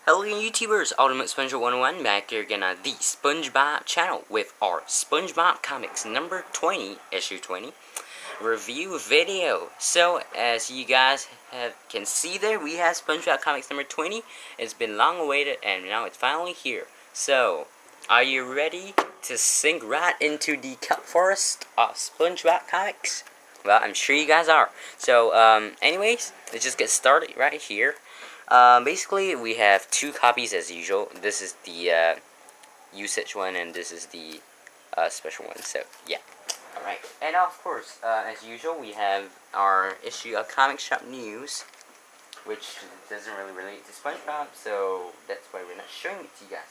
Hello YouTubers, Ultimate SpongeBob 101 back here again on the SpongeBob channel with our SpongeBob Comics number 20, issue 20, review video. So, as you guys can see there, we have SpongeBob Comics number 20. It's been long awaited and now it's finally here. So, are you ready to sink right into the kelp forest of SpongeBob Comics? Well, I'm sure you guys are. So, anyways, let's just get started right here. Basically, we have two copies as usual. This is the usage one, and this is the special one. So, yeah. Alright. And of course, as usual, we have our issue of Comic Shop News, which doesn't really relate to SpongeBob, so that's why we're not showing it to you guys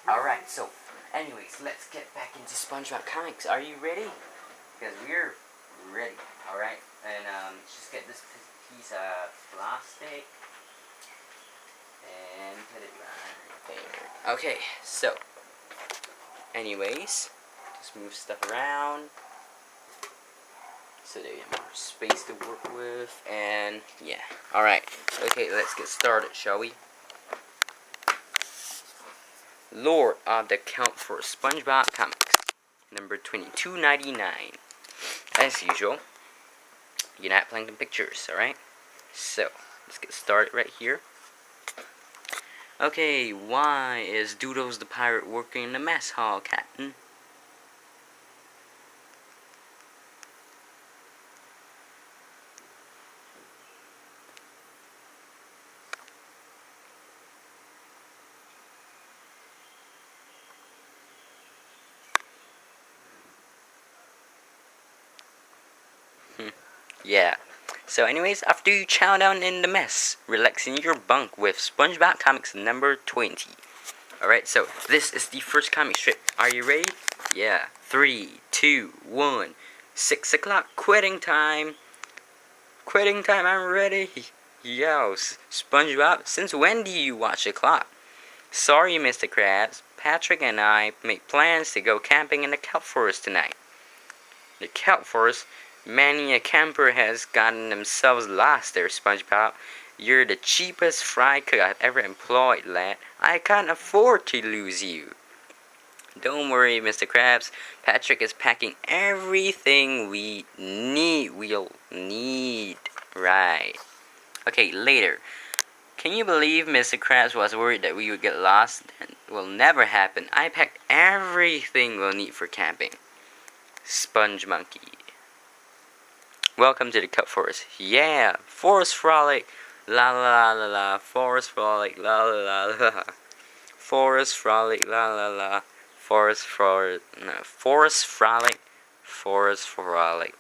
now. Alright, so, anyways, let's get back into SpongeBob Comics. Are you ready? Because we're ready, alright? And just get this piece of plastic and put it right there. Okay, so anyways, just move stuff around so that you have more space to work with, and yeah. Alright, okay, let's get started, shall we? Lord of the Count for SpongeBob Comics number 2299. As usual, United Plankton Pictures, alright? So, let's get started right here. Okay, why is Doodles the pirate working in the mess hall, Captain? Yeah. So anyways, after you chow down in the mess, relax in your bunk with SpongeBob Comics number 20. Alright, so this is the first comic strip. Are you ready? Yeah. 3, 2, 1. 6 o'clock, quitting time. Quitting time, I'm ready. Yo, SpongeBob, since when do you watch the clock? Sorry, Mr. Krabs. Patrick and I make plans to go camping in the kelp forest tonight. The kelp forest? Many a camper has gotten themselves lost there, SpongeBob. You're the cheapest fry cook I've ever employed, lad. I can't afford to lose you. Don't worry, Mr. Krabs. Patrick is packing everything we need. We'll need. Right. Okay, later. Can you believe Mr. Krabs was worried that we would get lost? That will never happen. I packed everything we'll need for camping. Sponge Monkey. Welcome to the kelp forest. Yeah, forest frolic, la la la la. Forest frolic, la la la la. Forest frolic, la la la. Forest frolic, no. Forest frolic, forest frolic.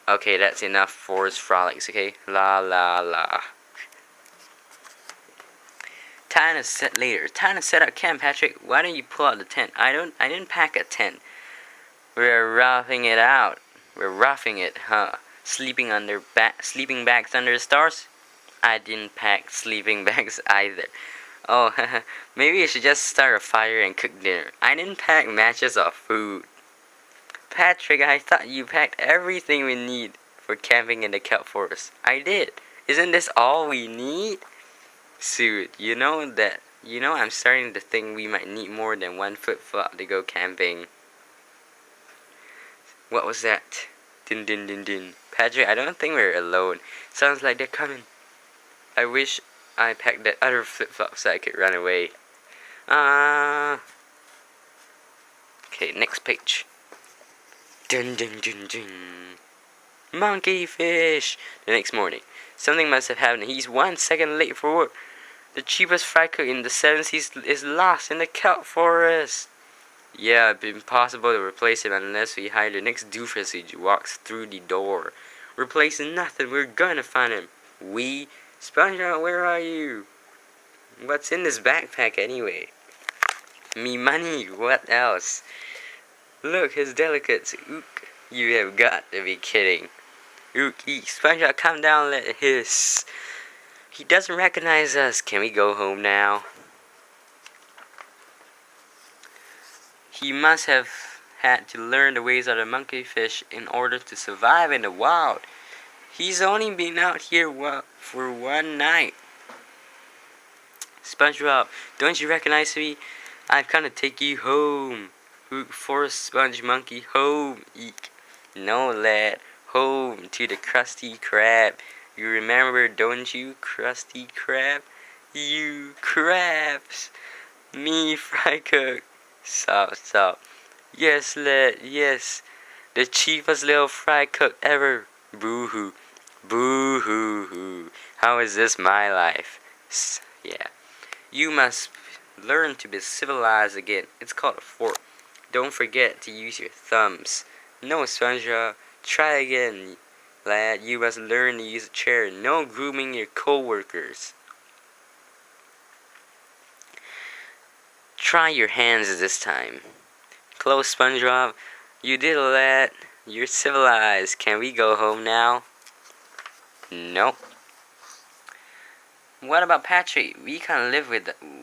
Okay, that's enough forest frolics. Okay, la la la. Time to set later. Time to set up camp, Patrick. Why don't you pull out the tent? I didn't pack a tent. We're roughing it out. We're roughing it, huh? Sleeping bags under the stars? I didn't pack sleeping bags either. Oh, maybe I should just start a fire and cook dinner. I didn't pack matches or food. Patrick, I thought you packed everything we need for camping in the kelp forest. I did. Isn't this all we need? Suit, you know I'm starting to think we might need more than one flip-flop to go camping. What was that? Din din din din. Patrick, I don't think we're alone. Sounds like they're coming. I wish I packed that other flip-flop so I could run away. Okay, next page. Dun dun dun dun. Monkey fish. The next morning. Something must have happened. He's 1 second late for work. The cheapest fry cook in the 7 seas is lost in the kelp forest. Yeah, it'd be impossible to replace him unless we hire the next doofus who walks through the door. Replacing nothing, we're gonna find him. We? SpongeBob, where are you? What's in this backpack anyway? Me money, what else? Look, his delicates. Ook, you have got to be kidding. Ook, SpongeBob, come down, let it hiss. He doesn't recognize us. Can we go home now? He must have had to learn the ways of the monkey fish in order to survive in the wild. He's only been out here for one night. SpongeBob, don't you recognize me? I've come to take you home. Forest Sponge Monkey, home. Eek. No, lad. Home to the Krusty Krab. You remember, don't you, Krusty Krab? You crabs. Me, Fry Cook. Stop. Yes, lad, yes. The cheapest little fry cook ever. Boo-hoo. Boo-hoo-hoo. How is this my life? Yeah. You must learn to be civilized again. It's called a fork. Don't forget to use your thumbs. No, SpongeBob. Try again, lad. You must learn to use a chair. No grooming your co-workers. Try your hands this time. Close, SpongeBob. You did all that. You're civilized. Can we go home now? Nope. What about Patrick? We can't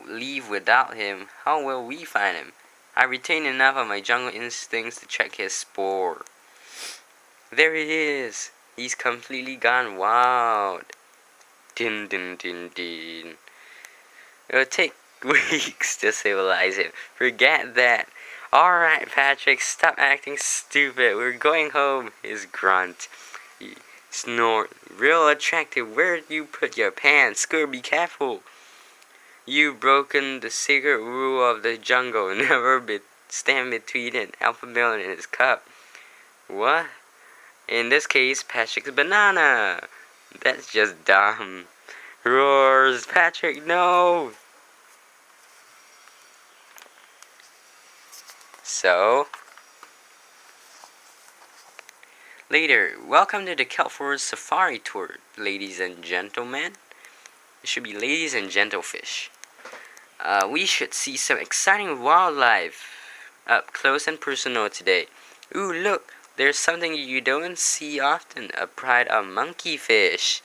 leave without him. How will we find him? I retain enough of my jungle instincts to check his spoor. There he is. He's completely gone wild. Din din din din. It'll take weeks to civilize him. Forget that. Alright, Patrick, stop acting stupid. We're going home. His grunt. He snort. Real attractive. Where do you put your pants? Skur, be careful. You've broken the secret rule of the jungle. Never stand between an alpha male and his cup. What? In this case, Patrick's banana. That's just dumb. Roars. Patrick, no. So, later, welcome to the Kelp Forest Safari Tour, ladies and gentlemen. It should be ladies and gentlefish. We should see some exciting wildlife up close and personal today. Ooh, look, there's something you don't see often, a pride of monkeyfish.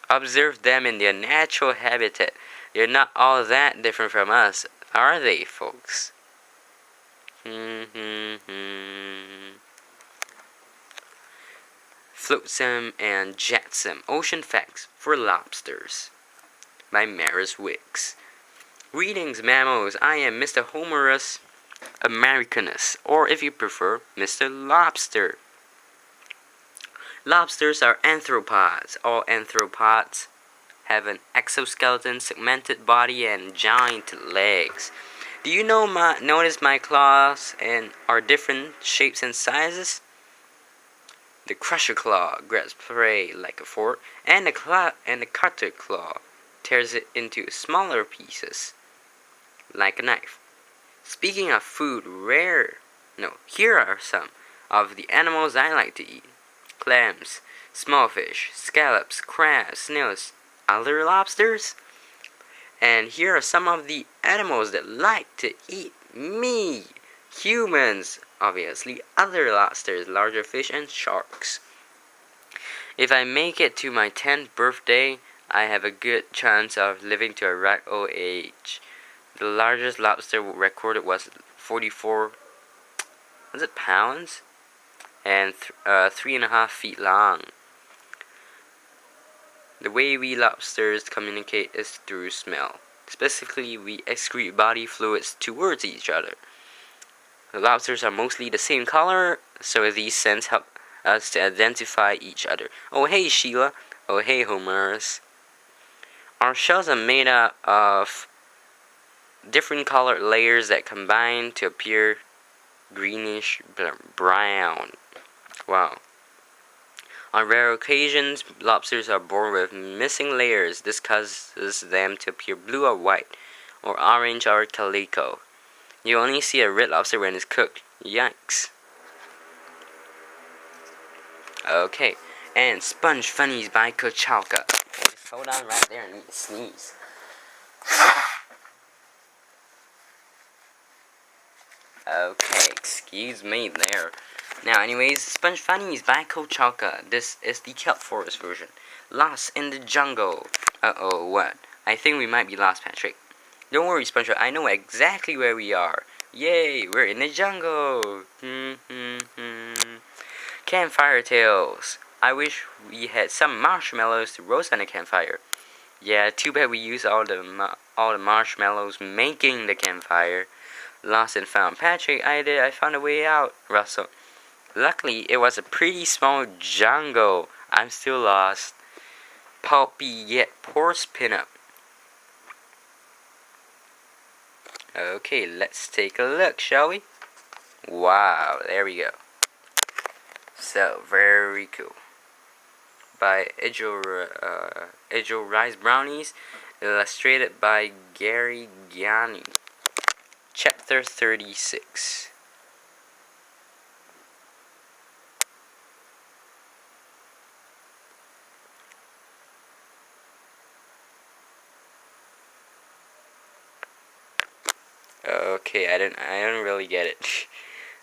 Observe them in their natural habitat. They're not all that different from us, are they, folks? Flotsam and Jetsam, Ocean Facts for Lobsters by Maris Wicks. Greetings, mammals. I am Mr. Homerus Americanus, or if you prefer, Mr. Lobster. Lobsters are arthropods. All arthropods have an exoskeleton, segmented body, and giant legs. Do you notice my claws are different shapes and sizes? The crusher claw grabs prey like a fork, and the cutter claw tears it into smaller pieces like a knife. Speaking of food, here are some of the animals I like to eat. Clams, small fish, scallops, crabs, snails, other lobsters. And here are some of the animals that like to eat me. Humans, obviously, other lobsters, larger fish, and sharks. If I make it to my 10th birthday, I have a good chance of living to a ripe old age. The largest lobster recorded was 44 pounds and 3.5 feet long. The way we lobsters communicate is through smell. Specifically, we excrete body fluids towards each other. The lobsters are mostly the same color, so these scents help us to identify each other. Oh hey Sheila, oh hey Homerus. Our shells are made up of different colored layers that combine to appear greenish brown. Wow. On rare occasions, lobsters are born with missing layers. This causes them to appear blue or white, or orange or calico. You only see a red lobster when it's cooked. Yikes. Okay, and Sponge Funnies by Kochalka. Just hold on right there and need to sneeze. Okay, excuse me there. Now, anyways, Sponge Funnies by Kochalka. This is the Kelp Forest version. Lost in the jungle. Uh-oh, what? I think we might be lost, Patrick. Don't worry, SpongeBob. I know exactly where we are. Yay, we're in the jungle. Campfire tales. I wish we had some marshmallows to roast on the campfire. Yeah, too bad we used all the marshmallows making the campfire. Lost and found. Patrick, I found a way out. Russell. Luckily, it was a pretty small jungle. I'm still lost. Pulpy yet porous pinup. Okay, let's take a look, shall we? Wow, there we go. So, very cool. By Edgel Rice Brownies, illustrated by Gary Gianni. Chapter 36. Okay, I don't really get it.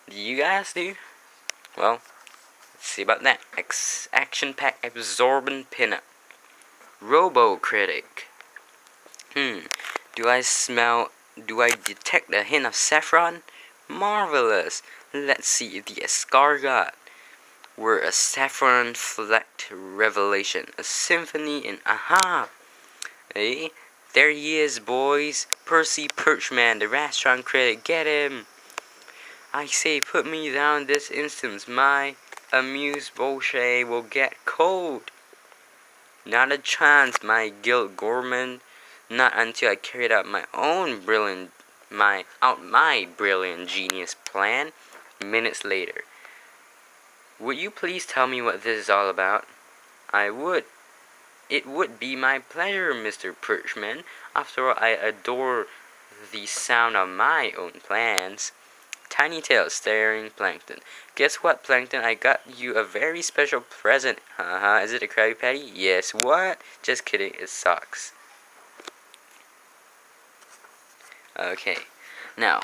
Do you guys do? Well, let's see about that. Action-packed absorbent pinup. Robo Critic. Do I detect a hint of saffron? Marvelous. Let's see if the escargot were a saffron-flecked revelation, a symphony in aha. Eh? There he is, boys. Percy Perchman, the restaurant critic. Get him. I say, put me down this instant. My amuse-bouche will get cold. Not a chance, my guilt gourmand. Not until I carried out my brilliant genius plan. Minutes later. Would you please tell me what this is all about? I would. It would be my pleasure, Mr. Perchman. After all, I adore the sound of my own plans. Tiny Tail staring Plankton. Guess what, Plankton? I got you a very special present. Is it a Krabby Patty? Yes. What? Just kidding. It sucks. Okay. Now,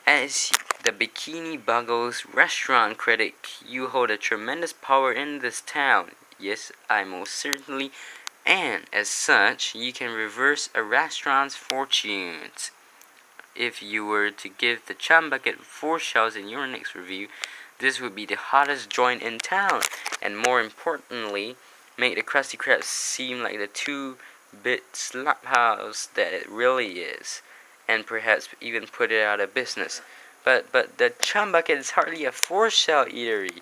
as the Bikini Buggles restaurant critic, you hold a tremendous power in this town. Yes, I most certainly. And as such, you can reverse a restaurant's fortunes. If you were to give the Chum Bucket 4 shells in your next review, this would be the hottest joint in town, and more importantly, make the Krusty Krab seem like the 2-bit slop house that it really is, and perhaps even put it out of business. But the Chum Bucket is hardly a 4-shell eatery.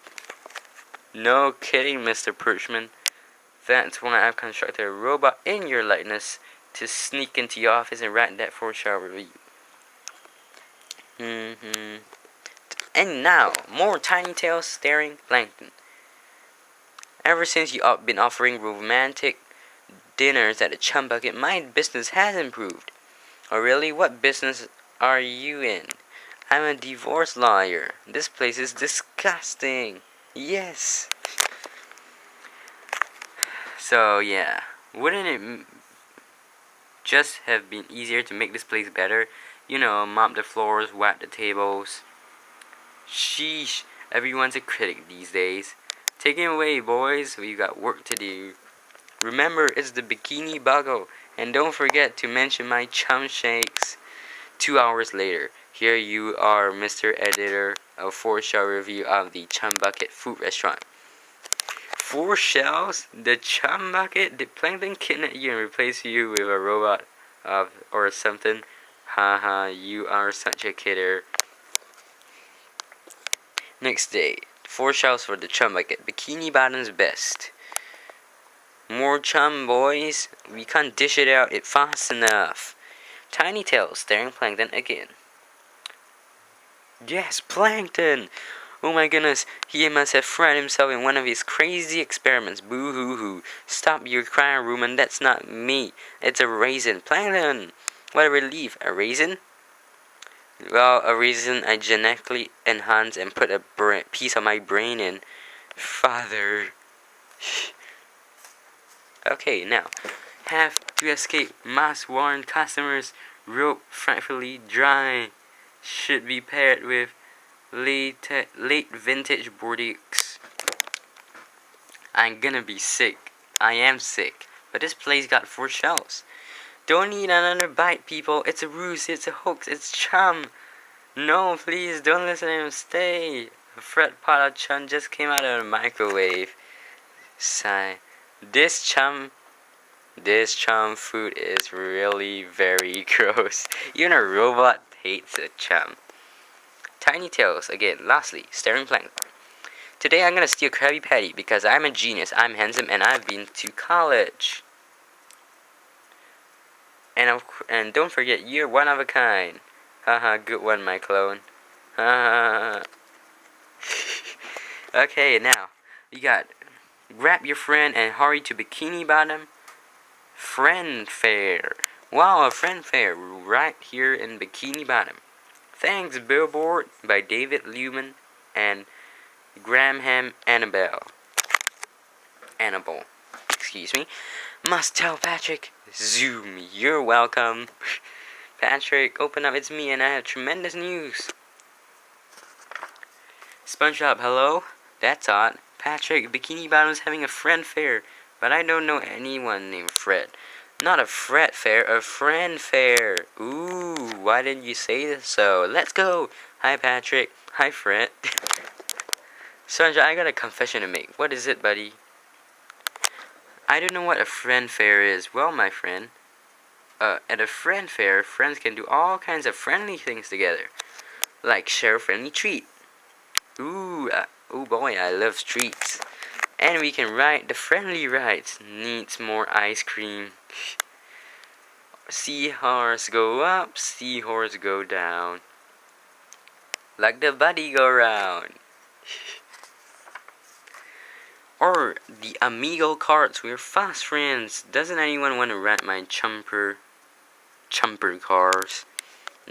No kidding, Mr. Perchman. That's why I've constructed a robot in your likeness to sneak into your office and write that 4-shell review. And now, more Tiny Tail staring Plankton. Ever since you've been offering romantic dinners at the Chum Bucket, my business has improved. Oh really? What business are you in? I'm a divorce lawyer. This place is disgusting. Yes. So yeah, wouldn't it just have been easier to make this place better? You know, mop the floors, wipe the tables. Sheesh, everyone's a critic these days. Take it away, boys, we've got work to do. Remember, it's the Bikini Buggle, and don't forget to mention my chum shakes. 2 hours later, here you are, Mr. Editor, a 4-shell review of the Chum Bucket food restaurant. 4 shells? The Chum Bucket? Did Plankton kidnap you and replace you with a robot or something? Haha, you are such a kidder. Next day, 4 shells for the Chum Bucket. Bikini Bottom's best. More chum, boys. We can't dish it out fast enough. Tiny Tail staring Plankton again. Yes, Plankton! Oh my goodness, he must have frightened himself in one of his crazy experiments. Boo-hoo-hoo. Stop your crying, Rumen. That's not me. It's a raisin. Plankton! What a relief. A raisin? Well, a raisin I genetically enhanced and put a piece of my brain in. Father. Okay, now. Have to escape mask-worn customers. Rope frightfully dry. Should be paired with late vintage Bordeaux. I'm gonna be sick. I am sick. But this place got 4 shells. Don't eat another bite, people. It's a ruse. It's a hoax. It's chum. No, please don't listen to him. Stay. A fret pot of chum just came out of the microwave. Sigh. This chum food is really very gross. Even a robot hates a chum. Tiny Tails, again, lastly, staring blank. Today I'm gonna steal Krabby Patty because I'm a genius, I'm handsome, and I've been to college. And don't forget, you're one of a kind. Haha, good one, my clone. Haha. Okay, now, we got grab your friend and hurry to Bikini Bottom. Friend Fair. Wow, a friend fair right here in Bikini Bottom. Thanks, Billboard by David Luman and Graham Annabelle. Excuse me. Must tell Patrick. Zoom, you're welcome. Patrick, open up, it's me, and I have tremendous news. SpongeBob, hello? That's odd. Patrick, Bikini Bottom's having a friend fair, but I don't know anyone named Fred. Not a Fred fair, a friend fair. Ooh, why didn't you say so? Let's go. Hi, Patrick. Hi, Fred. SpongeBob, I got a confession to make. What is it, buddy? I don't know what a friend fair is. Well, my friend, at a friend fair, friends can do all kinds of friendly things together, like share a friendly treat. Ooh, oh boy, I love treats. And we can ride the friendly rides. Needs more ice cream. Seahorse go up, seahorse go down. Like the buddy go round. Or the Amigo carts, we're fast friends. Doesn't anyone want to ride my chumper cars?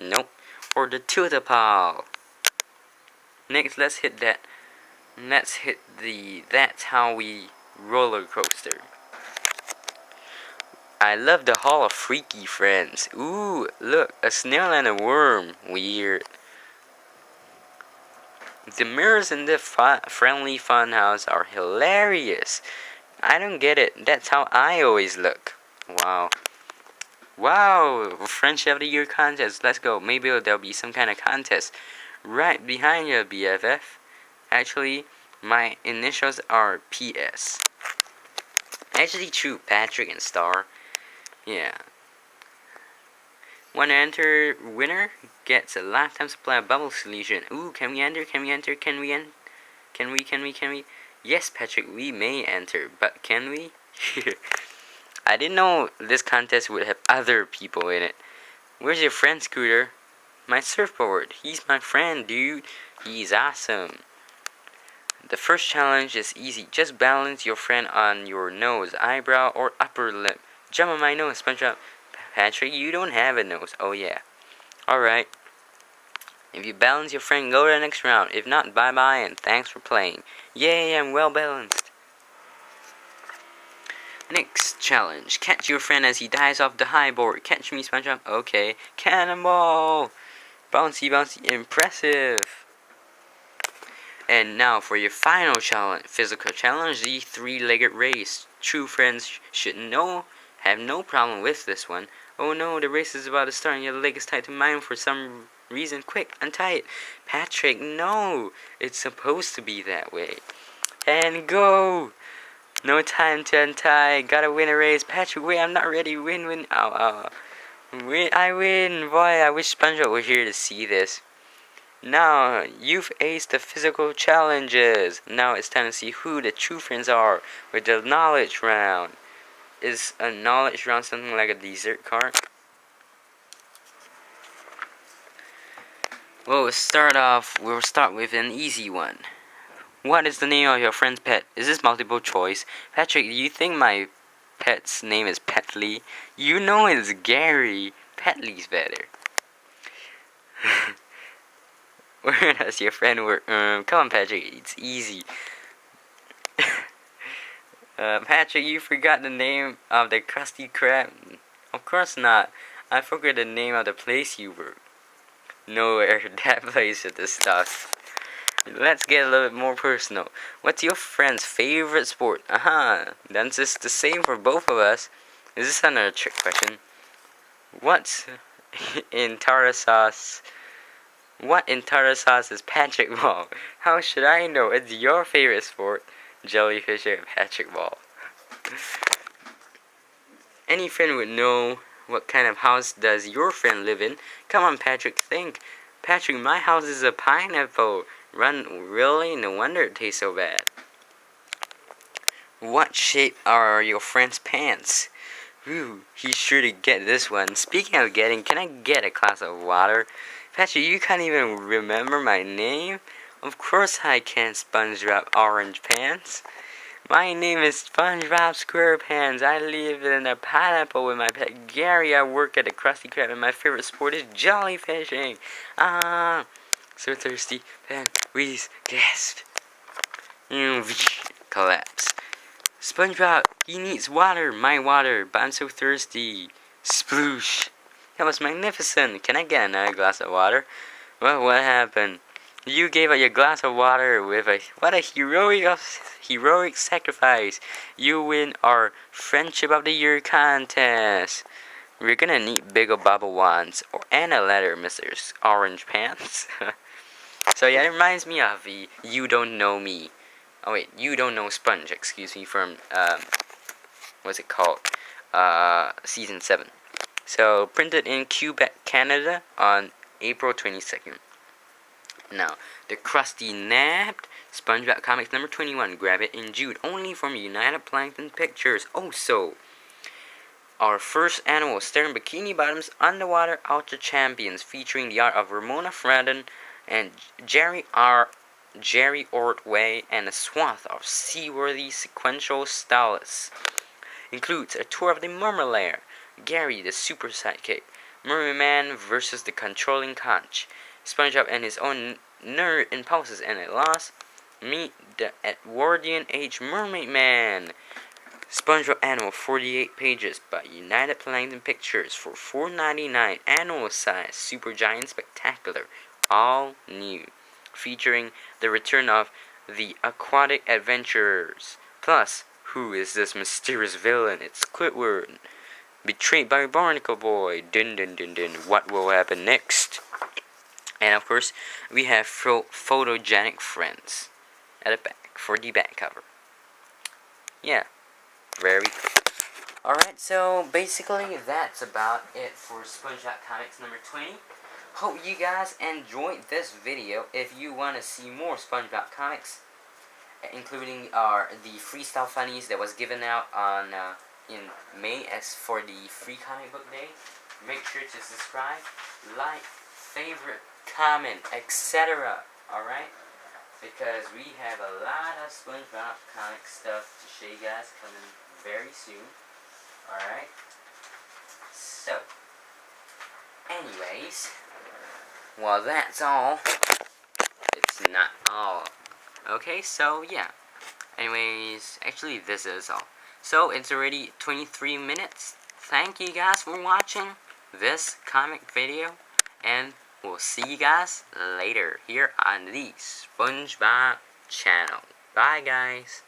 Nope. Or the Tutapal. Next, let's hit that. Let's hit the That's How We roller coaster. I love the Hall of Freaky Friends. Ooh, look, a snail and a worm. Weird. The mirrors in the friendly fun house are hilarious. I don't get it. That's how I always look. Wow. Wow, Friendship of the Year contest. Let's go. Maybe there'll be some kind of contest right behind you, BFF. Actually, my initials are PS. Actually, true. Patrick and Star. Yeah. Want to enter? Winner gets a lifetime supply of bubble solution. Ooh, can we enter? Can we? Yes, Patrick, we may enter, but can we? I didn't know this contest would have other people in it. Where's your friend, Scooter? My surfboard. He's my friend, dude. He's awesome. The first challenge is easy. Just balance your friend on your nose, eyebrow, or upper lip. Jump on my nose, SpongeBob. Patrick, you don't have a nose. Oh, yeah. Alright. If you balance your friend, go to the next round. If not, bye-bye and thanks for playing. Yay, I'm well balanced. Next challenge. Catch your friend as he dives off the high board. Catch me, SpongeBob. Okay. Cannonball. Bouncy, bouncy. Impressive. And now for your final challenge. Physical challenge. The three-legged race. True friends should have no problem with this one. Oh no, the race is about to start and your leg is tied to mine for some reason. Quick, untie it. Patrick, no. It's supposed to be that way. And go. No time to untie. Gotta win a race. Patrick, wait, I'm not ready. Win. Ow. I win. Boy, I wish SpongeBob were here to see this. Now, you've aced the physical challenges. Now it's time to see who the true friends are with the knowledge round. Is a knowledge round something like a dessert cart? Well, we'll start with an easy one. What is the name of your friend's pet? Is this multiple choice? Patrick, do you think my pet's name is Petley? You know it's Gary. Petley's better. Where does your friend work? Come on, Patrick, it's easy. Patrick, you forgot the name of the Krusty Krab? Of course not. I forgot the name of the place you work. Nowhere. That place is the stuff. Let's get a little bit more personal. What's your friend's favorite sport? That's just the same for both of us. Is this another trick question? What's in tartar sauce? What in tartar sauce is Patrick Ball? How should I know? It's your favorite sport. Jellyfish or Patrick Ball. Any friend would know what kind of house does your friend live in. Come on, Patrick, think. Patrick, my house is a pineapple. Run, really? No wonder it tastes so bad. What shape are your friend's pants? Ooh, he's sure to get this one. Speaking of getting, can I get a glass of water? Patrick, you can't even remember my name? Of course I can, SpongeBob Orange Pants. My name is SpongeBob SquarePants. I live in a pineapple with my pet Gary. I work at the Krusty Krab and my favorite sport is jellyfishing. Ah, so thirsty. Pan, wheeze, gasp. Collapse. SpongeBob, he needs water, my water, but I'm so thirsty. Sploosh. That was magnificent. Can I get another glass of water? Well, what happened? You gave up your glass of water with what a heroic sacrifice. You win our Friendship of the Year contest. We're gonna need bigger bubble wands and a letter, Mr. Orange Pants. So yeah, it reminds me of the You Don't Know Me. Oh wait, You Don't Know Sponge, excuse me, from what's it called? Season 7. So printed in Quebec, Canada on April 22nd. Now, the Krusty Nabbed SpongeBob Comics number 21. Grab it in June, only from United Plankton Pictures. Also, our first annual Stern Bikini Bottoms Underwater Ultra Champions, featuring the art of Ramona Fradden and Jerry Ortway, and a swath of seaworthy sequential stylists. Includes a tour of the Murmur Lair, Gary the Super Sidekick, Merman versus the Controlling Conch, SpongeBob and his own nerd impulses and a loss. Meet the Edwardian Age Mermaid Man. SpongeBob Annual 48 pages by United Plankton Pictures for $4.99. Annual size Super Giant Spectacular. All new. Featuring the return of the Aquatic Adventurers. Plus, who is this mysterious villain? It's Squidward. Betrayed by Barnacle Boy. Dun dun dun dun. What will happen next? And of course, we have photogenic friends at the back for the back cover. Yeah, very cool. Alright, so basically that's about it for SpongeBob Comics number 20. Hope you guys enjoyed this video. If you want to see more SpongeBob comics, including the freestyle funnies that was given out on in May as for the free comic book day, make sure to subscribe, like, favorite, comment, etc. Alright? Because we have a lot of SpongeBob comic stuff to show you guys coming very soon. Alright? So, anyways, well, that's all. It's not all. Okay, so yeah. Anyways, actually this is all. So, it's already 23 minutes. Thank you guys for watching this comic video. And we'll see you guys later here on the SpongeBob channel. Bye, guys.